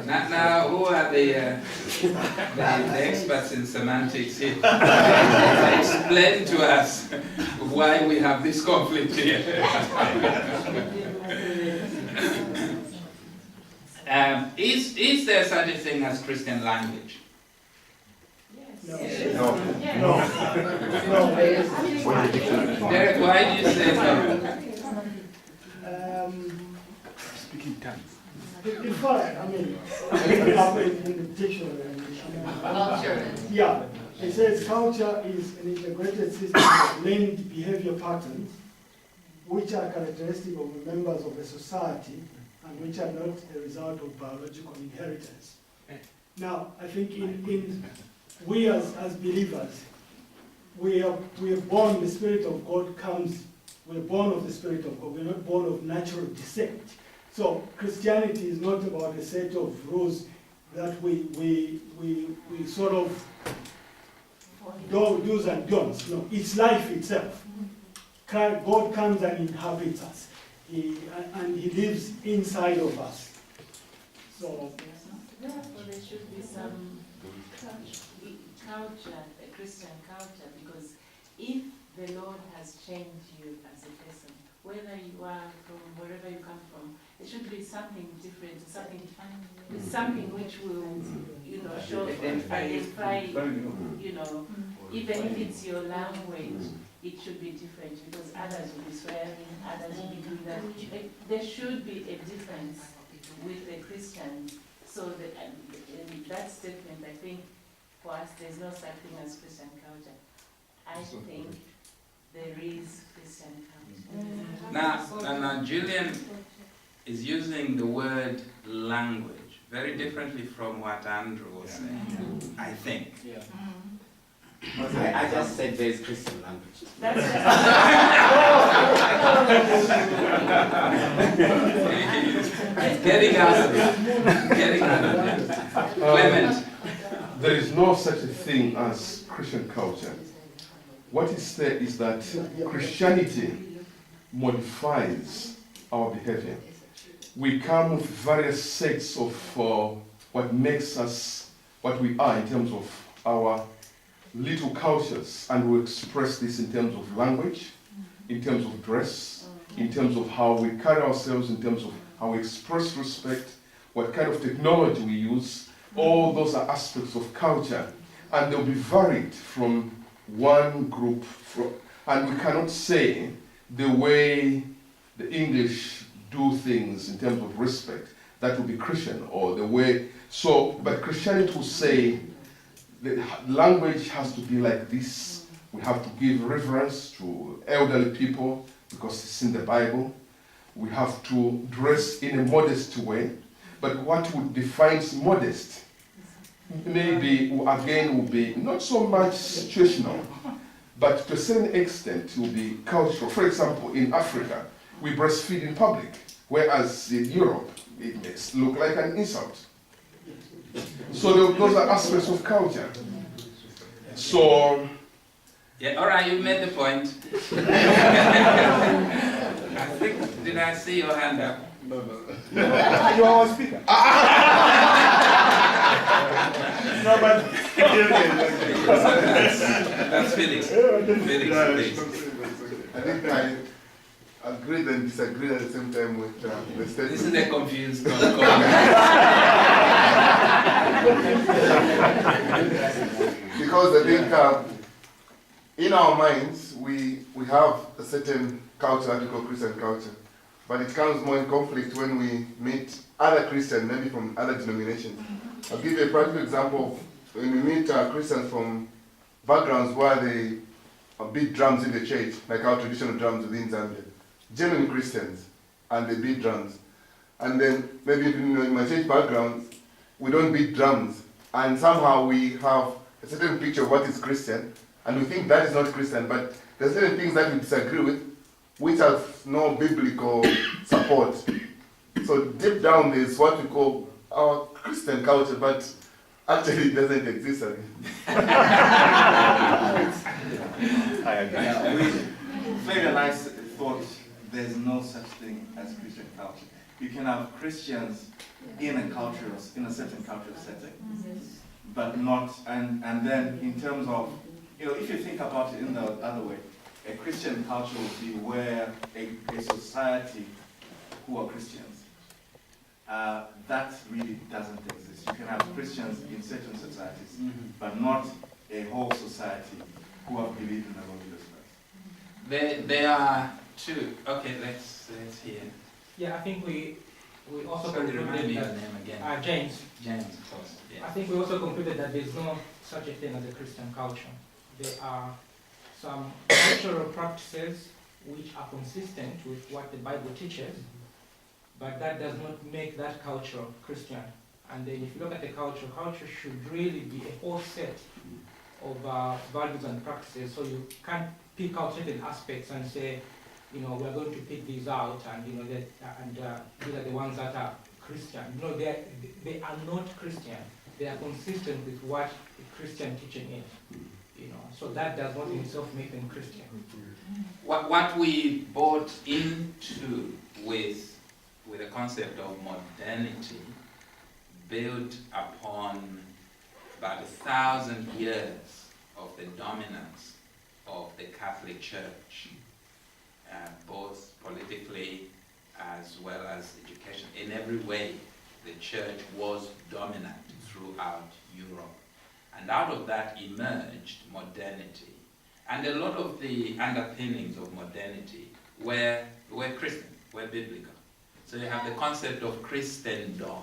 Now, who are the experts in semantics here? Explain to us why we have this conflict here. Is there such a thing as Christian language? Yes. No. Derek, why do you say no? Speaking tongues. If I mean, in the dictionary, Culture. yeah, it says culture is an integrated system of learned behavior patterns which are characteristic of the members of a society and which are not a result of biological inheritance. Now, I think we as believers, we are born, the Spirit of God comes, we're born of the Spirit of God, we're not born of natural descent. So Christianity is not about a set of rules that we sort of do's and don'ts. No, it's life itself. God comes and inhabits us, and He lives inside of us. So Therefore, there should be some culture, a Christian culture, because if the Lord has changed you as a person, whether you are from wherever you come from, there should be something different, something which will, show, identify, even if it's your language, it should be different, because others will be swearing, others will be doing that. There should be a difference with the Christians. So in that statement, I think for us, there's no such thing as Christian culture. I think there is Christian culture. Now, Julian is using the word language very differently from what Andrew was saying, I think. Yeah. I just said there's Christian language. Getting out of it. Clement. There is no such a thing as Christian culture. What is there is that Christianity modifies our behavior. We come with various sets of what makes us what we are in terms of our little cultures, and we express this in terms of language, in terms of dress, in terms of how we carry ourselves, in terms of how we express respect, what kind of technology we use. All those are aspects of culture, and they'll be varied from one group, and we cannot say the way the English do things in terms of respect, that will be Christian, or the way, but Christianity will say the language has to be like this. We have to give reverence to elderly people because it's in the Bible. We have to dress in a modest way, but what would define modest maybe again will be not so much situational, but to a certain extent it will be cultural. For example, in Africa, we breastfeed in public, whereas in Europe, it may look like an insult. So those are aspects of culture. So... Yeah, all right, you made the point. I think, did I see your hand up? No. You are our speaker. No, but that's Felix. Felix, please. I think I agree and disagree at the same time with the statement. This is a confused comment. Because I think in our minds we have a certain culture that we call Christian culture, but it comes more in conflict when we meet other Christians, maybe from other denominations. I'll give you a practical example of when we meet Christians from backgrounds where they beat drums in the church, like our traditional drums within Zambia. Genuine Christians, and they beat drums. And then maybe in my church background, we don't beat drums, and somehow we have a certain picture of what is Christian, and we think that is not Christian, but there are certain things that we disagree with, which have no biblical support. So deep down there's what we call our Christian culture, but Actually, it doesn't exist. I agree. Yeah, Fred and I thought there's no such thing as Christian culture. You can have Christians in a certain cultural setting, but not, and then in terms of, if you think about it in the other way, a Christian culture would be where a society who are Christians, that really doesn't exist. You can have Christians in certain societies, but not a whole society who have believed in the Lord Jesus Christ. There are two. Okay, let's hear. Yeah, I think we also Sorry, remind concluded me your that name again. James. James, of course. Yeah. I think we also concluded that there's no such a thing as a Christian culture. There are some cultural practices which are consistent with what the Bible teaches, but that does not make that culture Christian. And then if you look at the culture should really be a whole set of values and practices, so you can't pick out certain aspects and say, we're going to pick these out, and these are the ones that are Christian. No, they are not Christian. They are consistent with what the Christian teaching is. So that does not in itself make them Christian. What we bought into with the concept of modernity built upon about 1,000 years of the dominance of the Catholic Church, both politically as well as education. In every way, the church was dominant throughout Europe. And out of that emerged modernity. And a lot of the underpinnings of modernity were Christian, were biblical. So you have the concept of Christendom.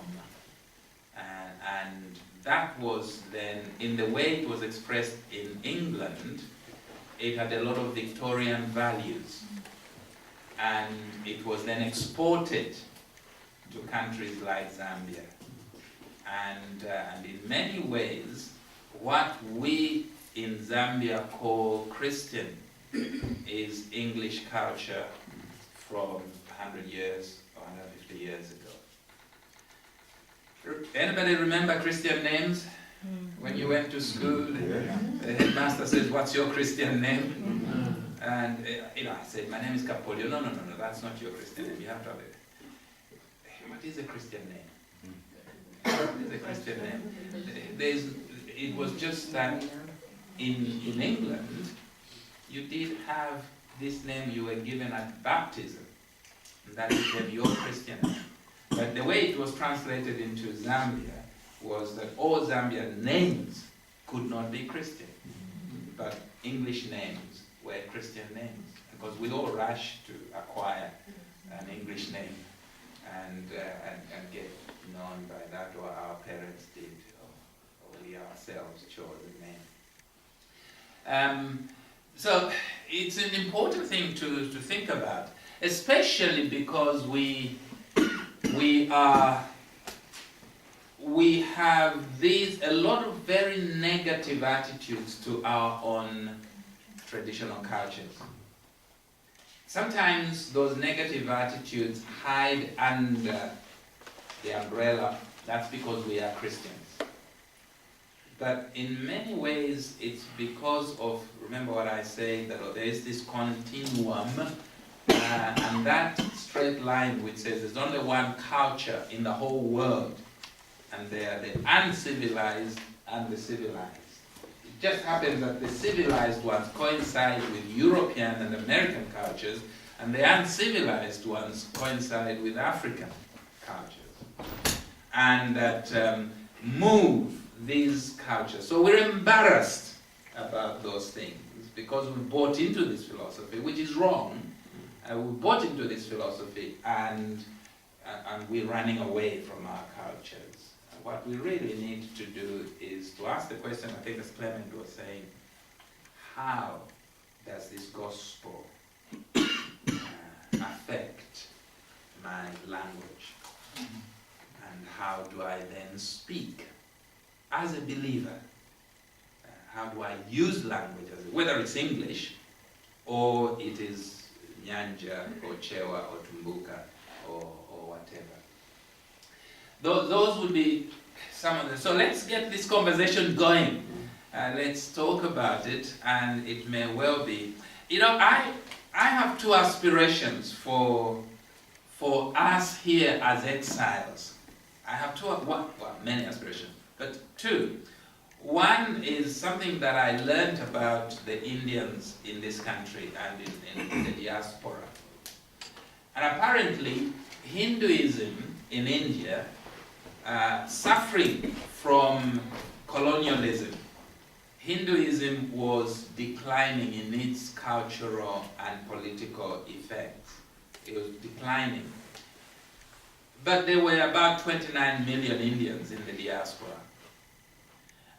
And that was then, in the way it was expressed in England, it had a lot of Victorian values. And it was then exported to countries like Zambia. And in many ways, what we in Zambia call Christian is English culture from 100 years or 150 years ago. Anybody remember Christian names? When you went to school, the headmaster says, "What's your Christian name?" And I said, "My name is Capolio." No, that's not your Christian name. You have to have it. What is a Christian name? What is a Christian name? It was just that in England, you did have this name you were given at baptism, and that became your Christian name. But the way it was translated into Zambia was that all Zambian names could not be Christian, but English names were Christian names, because we all rush to acquire an English name and get known by that, or our parents did, or we ourselves chose a name. So it's an important thing to think about, especially because we have a lot of very negative attitudes to our own traditional cultures. Sometimes those negative attitudes hide under the umbrella, that's because we are Christians. But in many ways, it's because of, remember what I say, that there is this continuum, and that straight line which says there's only one culture in the whole world, and they are the uncivilized and the civilized. It just happens that the civilized ones coincide with European and American cultures, and the uncivilized ones coincide with African cultures, and that move these cultures. So we're embarrassed about those things because we bought into this philosophy, which is wrong. We bought into this philosophy, and we're running away from our cultures. What we really need to do is to ask the question, I think as Clement was saying, how does this gospel affect my language? And how do I then speak as a believer? How do I use language, whether it's English or it is Nyanja or Chewa or Tumbuka or whatever. Those would be some of them. So let's get this conversation going. Let's talk about it, and it may well be. You know, I have two aspirations for us here as exiles. I have many aspirations, but two. One is something that I learned about the Indians in this country and in the diaspora. And apparently, Hinduism in India, suffering from colonialism, Hinduism was declining in its cultural and political effects. It was declining. But there were about 29 million Indians in the diaspora.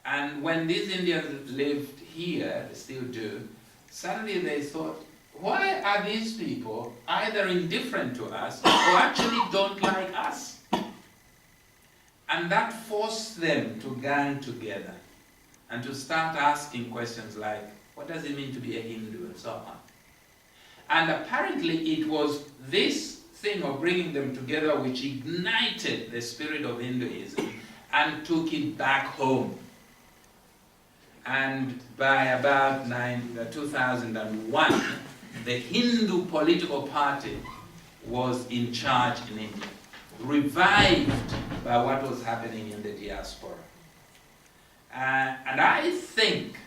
And when these Indians lived here, they still do, suddenly they thought, why are these people either indifferent to us or actually don't like us? And that forced them to gang together and to start asking questions like, what does it mean to be a Hindu, and so on. And apparently it was this thing of bringing them together which ignited the spirit of Hinduism and took it back home. And by about 2001, the Hindu political party was in charge in India, revived by what was happening in the diaspora. And I think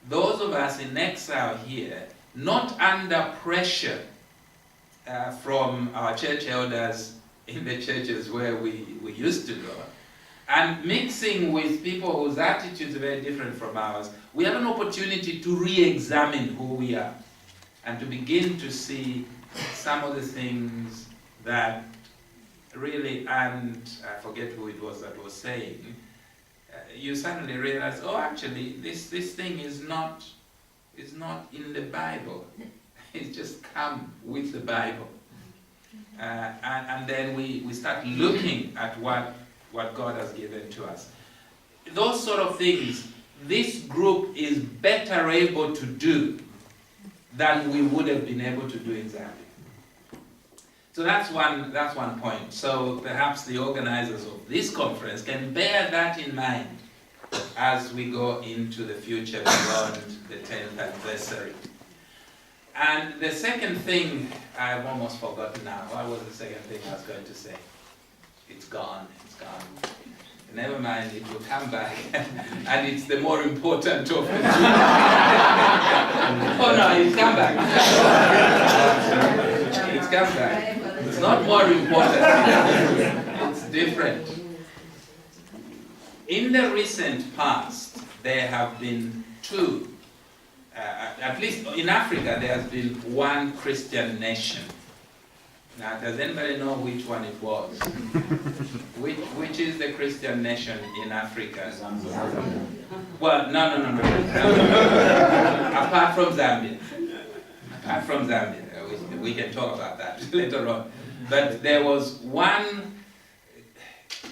those of us in exile here, not under pressure from our church elders in the churches where we used to go, and mixing with people whose attitudes are very different from ours, we have an opportunity to re-examine who we are and to begin to see some of the things that really, and I forget who it was that was saying, you suddenly realize, oh, actually, this thing is not in the Bible. It's just come with the Bible. And then we start looking at what God has given to us. Those sort of things, this group is better able to do than we would have been able to do in Zambia. So that's one point. So perhaps the organizers of this conference can bear that in mind as we go into the future beyond the 10th anniversary. And the second thing, I've almost forgotten now. What was the second thing I was going to say? It's gone. Never mind, it will come back. And it's the more important of the two. Oh no, it's come back. It's come back. It's not more important. It's different. In the recent past, there have been two, at least in Africa, there has been one Christian nation. Now, does anybody know which one it was? Which is the Christian nation in Africa? Well, no. Apart from Zambia. We can talk about that later on. But there was one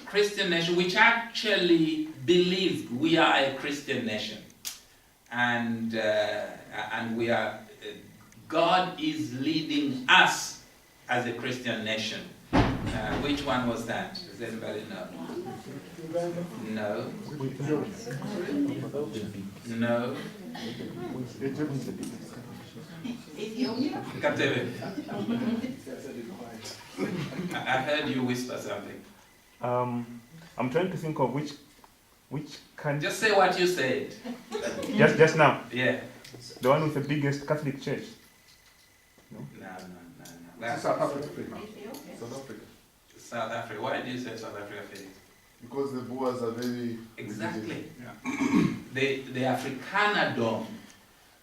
Christian nation which actually believed we are a Christian nation. And we are, God is leading us as a Christian nation. Which one was that? Does anybody know? No. No. Ethiopia? I heard you whisper something. I'm trying to think of which country. Just say what you said. Just now. Yeah. The one with the biggest Catholic church. No. South Africa. South Africa. Why do you say South Africa, Felix? Because the Boers are very... Exactly. The Afrikanerdom,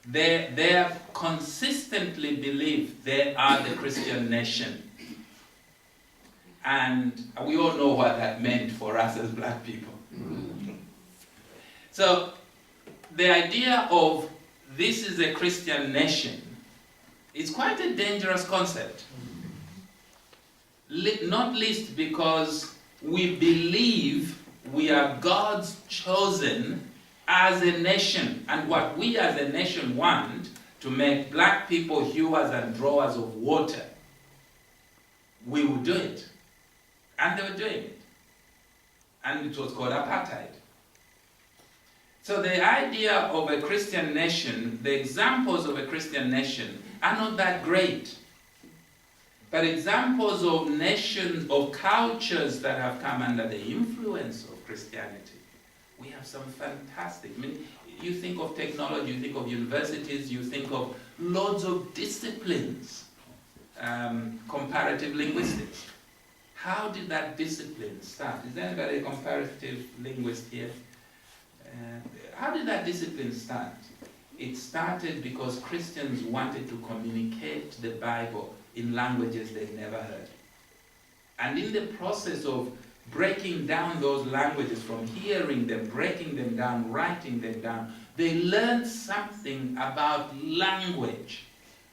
they have consistently believed they are the Christian nation. And we all know what that meant for us as black people. So the idea of this is a Christian nation is quite a dangerous concept. Not least because we believe we are God's chosen as a nation, and what we as a nation want to make black people hewers and drawers of water, we will do it. And they were doing it. and it was called apartheid. So the idea of a Christian nation, the examples of a Christian nation are not that great. But examples of nations, of cultures that have come under the influence of Christianity, we have some fantastic. I mean, you think of technology, you think of universities, you think of loads of disciplines. Comparative linguistics. How did that discipline start? Is there anybody a comparative linguist here? How did that discipline start? It started because Christians wanted to communicate the Bible in languages they never heard. And in the process of breaking down those languages, from hearing them, breaking them down, writing them down, they learned something about language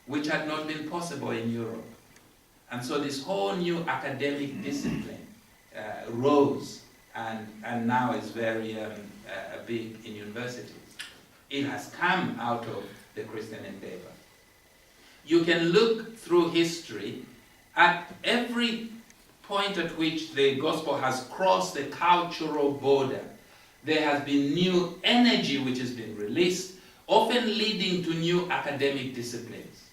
which had not been possible in Europe. And so this whole new academic discipline rose and now is very big in universities. It has come out of the Christian endeavor. You can look through history at every point at which the gospel has crossed the cultural border. There has been new energy which has been released, often leading to new academic disciplines.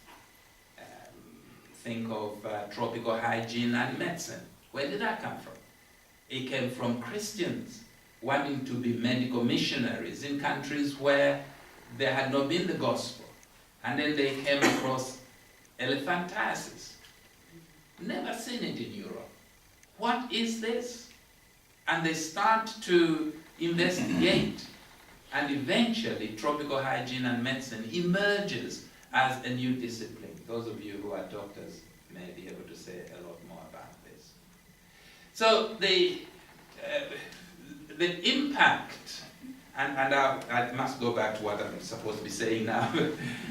Think of tropical hygiene and medicine. Where did that come from? It came from Christians wanting to be medical missionaries in countries where there had not been the gospel. And then they came across elephantiasis. Never seen it in Europe. What is this? And they start to investigate. And eventually, tropical hygiene and medicine emerges as a new discipline. Those of you who are doctors may be able to say a lot more about this. So the impact, and I must go back to what I'm supposed to be saying now,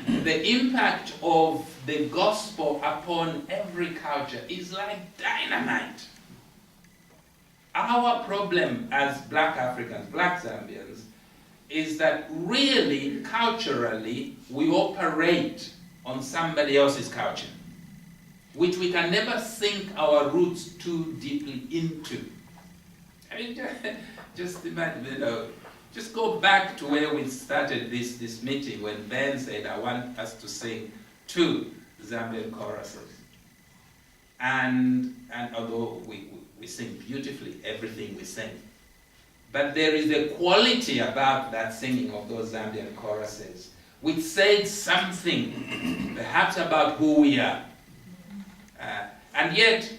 the impact of the gospel upon every culture is like dynamite. Our problem as black Africans, black Zambians, is that really, culturally, we operate on somebody else's culture, which we can never sink our roots too deeply into. I mean, just imagine, just go back to where we started this meeting when Ben said, I want us to sing 2 Zambian choruses. And although we sing beautifully, everything we sing, but there is a quality about that singing of those Zambian choruses which says something, perhaps about who we are. And yet,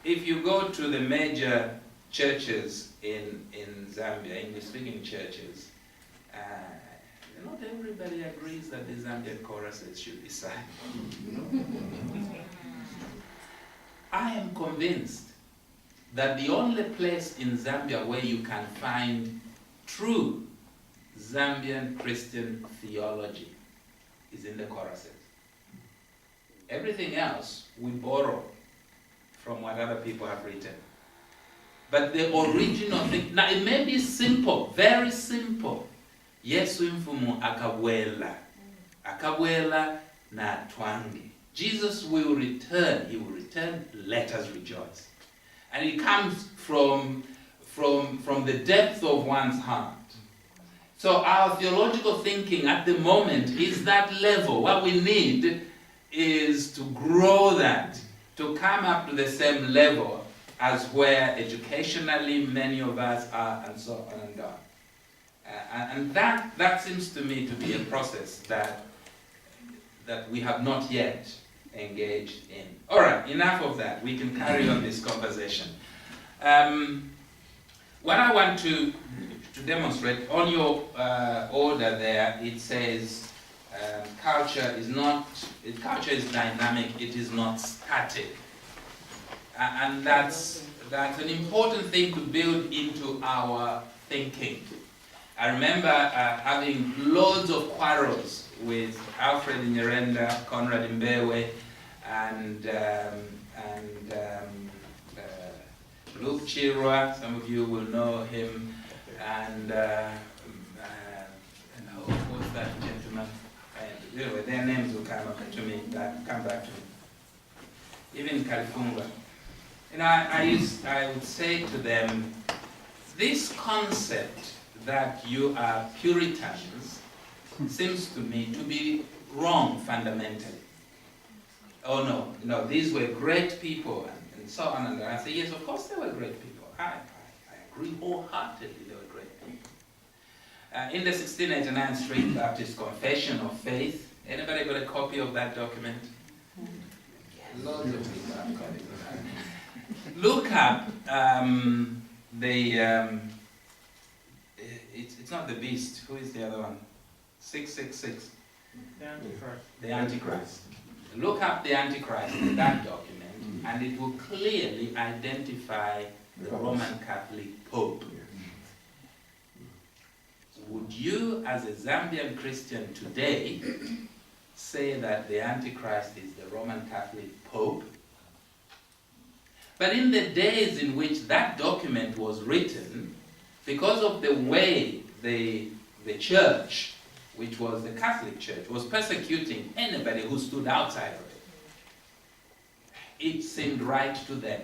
if you go to the major churches in Zambia, English-speaking churches, not everybody agrees that the Zambian choruses should be sung. I am convinced that the only place in Zambia where you can find true Zambian Christian theology is in the choruses. Everything else we borrow from what other people have written. But the original thing, now it may be simple, very simple. Yesu mfumu akabwela na twangi. Jesus will return, he will return, let us rejoice. And it comes from the depth of one's heart. So our theological thinking at the moment is that level. What we need is to grow that, to come up to the same level as where educationally many of us are, and so on and on. And that seems to me to be a process that we have not yet engaged in. All right, enough of that. We can carry on this conversation. What I want to demonstrate, on your order there, it says culture is dynamic, it is not static. And that's an important thing to build into our thinking. I remember having loads of quarrels with Alfred Nyerenda, Conrad Mbewe, and Luke Chirwa, some of you will know him, and who was that gentleman? Anyway, their names will come back to me. Even Kalifunga. I would say to them, this concept that you are Puritans seems to me to be wrong fundamentally. Oh no, these were great people and so on and I say, yes, of course they were great people. I agree wholeheartedly they were great people. In the 1689 Straight Baptist Confession of Faith, anybody got a copy of that document? Loads of people have copies of that. Look up it's not the beast, who is the other one? 666. The Antichrist. The Antichrist. Look up the Antichrist in that document and it will clearly identify the Roman Catholic Pope. Would you, as a Zambian Christian today, say that the Antichrist is the Roman Catholic Pope? But in the days in which that document was written, because of the way the church, which was the Catholic Church, was persecuting anybody who stood outside of it, it seemed right to them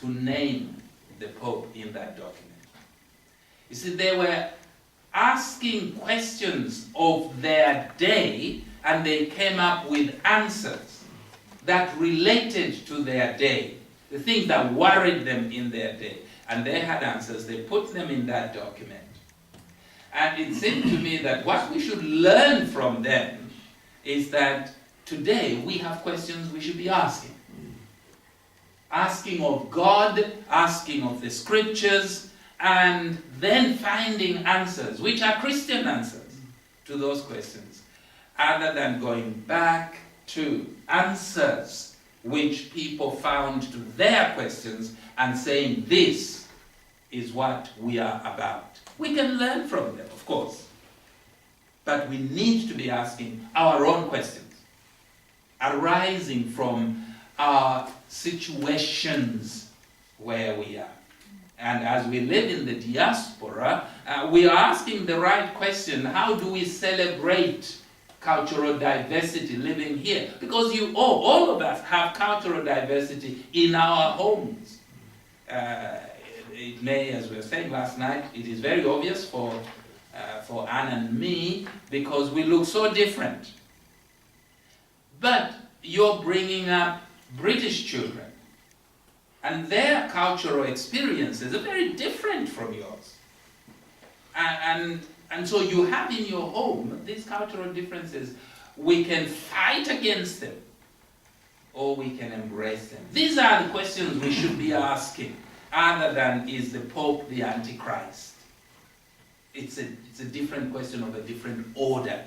to name the Pope in that document. You see, they were asking questions of their day, and they came up with answers that related to their day, the things that worried them in their day. And they had answers, they put them in that document. And it seemed to me that what we should learn from them is that today we have questions we should be asking. Asking of God, asking of the scriptures, and then finding answers, which are Christian answers, to those questions, other than going back to answers which people found to their questions and saying, this is what we are about. We can learn from them, of course, but we need to be asking our own questions, arising from our situations where we are. And as we live in the diaspora, we are asking the right question: how do we celebrate cultural diversity living here? Because all of us have cultural diversity in our homes. It may, as we were saying last night, it is very obvious for Anne and me because we look so different. But you're bringing up British children, and their cultural experiences are very different from yours. And so you have in your home these cultural differences. We can fight against them, or we can embrace them. These are the questions we should be asking, other than, is the Pope the Antichrist? It's a different question of a different order.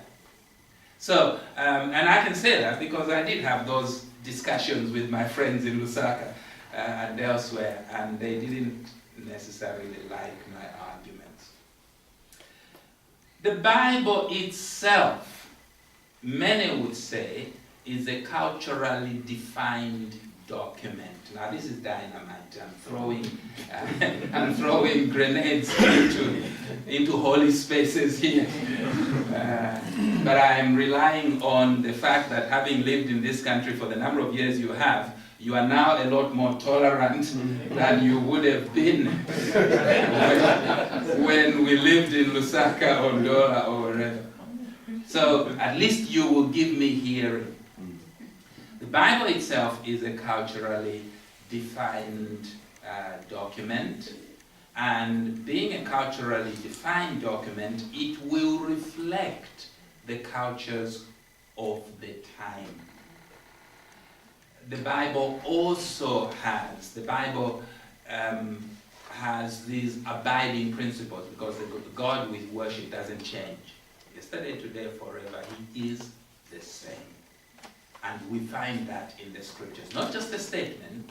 So, and I can say that because I did have those discussions with my friends in Lusaka and elsewhere, and they didn't necessarily like my arguments. The Bible itself, many would say, is a culturally defined document. Now this is dynamite. I'm throwing grenades into holy spaces here. But I'm relying on the fact that having lived in this country for the number of years you have, you are now a lot more tolerant than you would have been when we lived in Lusaka or Ndola or wherever. So at least you will give me hearing. The Bible itself is a culturally defined document, and being a culturally defined document, it will reflect the cultures of the time. The Bible also has, has these abiding principles, because the God we worship doesn't change. Yesterday, today, forever, He is the same. And we find that in the scriptures. Not just a statement,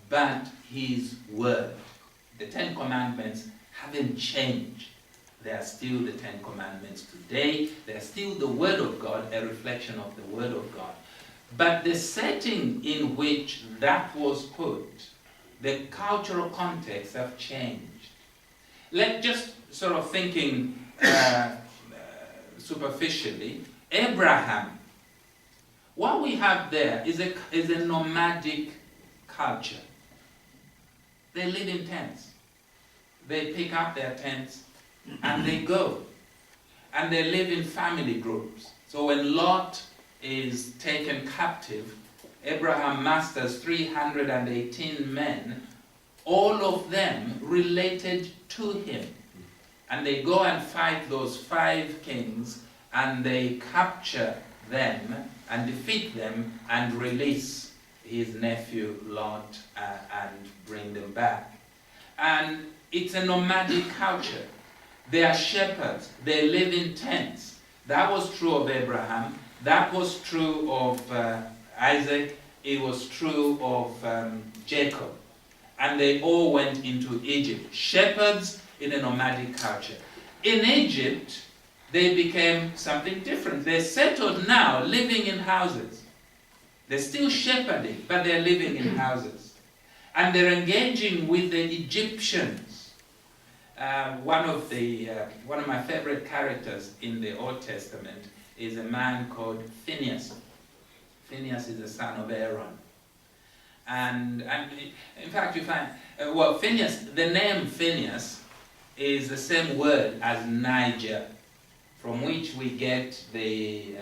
but His word. The Ten Commandments haven't changed. They are still the Ten Commandments today. They are still the Word of God, a reflection of the Word of God. But the setting in which that was put, the cultural context have changed. Just sort of thinking superficially, Abraham, what we have there is a nomadic culture. They live in tents. they pick up their tents and they go. And they live in family groups. So when Lot is taken captive, Abraham musters 318 men, all of them related to him. And they go and fight those 5 kings, and they capture them and defeat them and release his nephew Lot and bring them back. And it's a nomadic culture. They are shepherds. They live in tents. That was true of Abraham. That was true of Isaac. It was true of Jacob. And they all went into Egypt. Shepherds in a nomadic culture. In Egypt, they became something different. They're settled now, living in houses. They're still shepherding, but they're living in houses. And they're engaging with the Egyptians. One of my favorite characters in the Old Testament is a man called Phineas. Phineas is the son of Aaron. And in fact, you find, Phineas, the name Phineas is the same word as Niger, from which we get the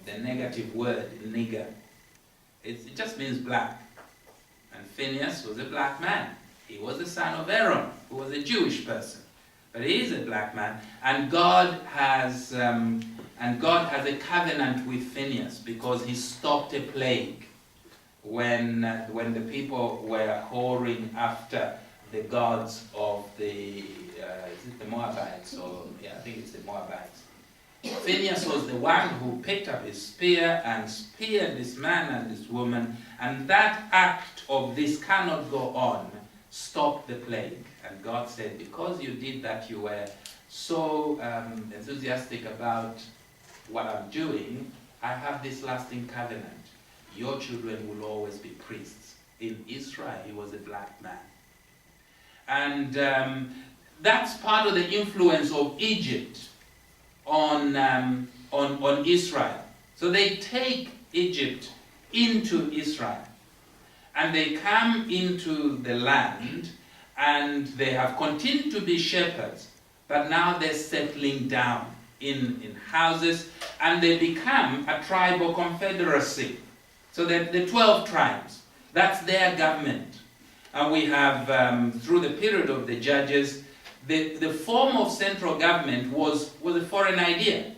negative word nigger. It just means black. And Phineas was a black man. He was the son of Aaron, who was a Jewish person. But he is a black man, and God has a covenant with Phineas because he stopped a plague when the people were whoring after the gods of is it the Moabites, or I think it's the Moabites. Phineas was the one who picked up his spear and speared this man and this woman, and that act of "this cannot go on" stopped the plague. And God said, because you did that, you were so enthusiastic about what I'm doing, I have this lasting covenant. Your children will always be priests. In Israel, he was a black man. And that's part of the influence of Egypt on Israel. So they take Egypt into Israel. And they come into the land, and they have continued to be shepherds, but now they're settling down in houses, and they become a tribal confederacy. So that the 12 tribes, that's their government. And we have, through the period of the judges, the form of central government was a foreign idea.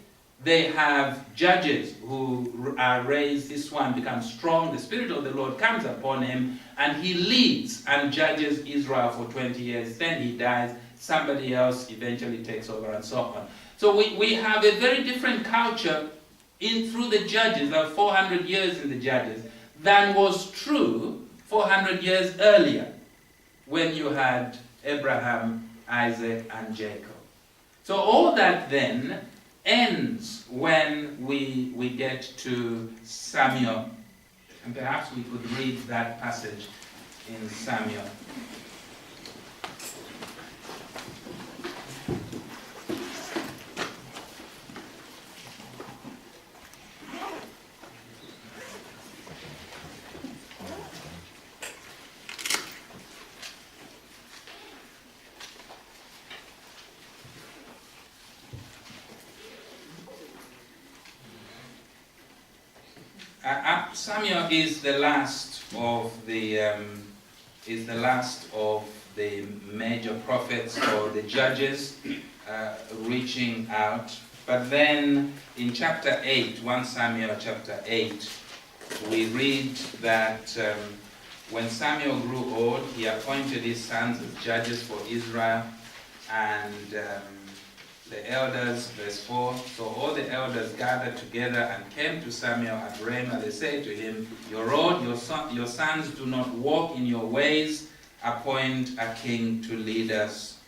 They have judges who are raised, this one becomes strong, the Spirit of the Lord comes upon him, and he leads and judges Israel for 20 years. Then he dies, somebody else eventually takes over, and so on. So we have a very different culture through the judges, like 400 years in the judges, than was true 400 years earlier, when you had Abraham, Isaac, and Jacob. So all that then ends when we get to Samuel. And perhaps we could read that passage in Samuel. Samuel is the last of the major prophets or the judges reaching out. But then in chapter 8, 1 Samuel chapter 8, we read that when Samuel grew old, he appointed his sons as judges for Israel, and the elders, verse 4, so all the elders gathered together and came to Samuel at Ramah. They said to him, "You're old, your sons do not walk in your ways. Appoint a king to lead us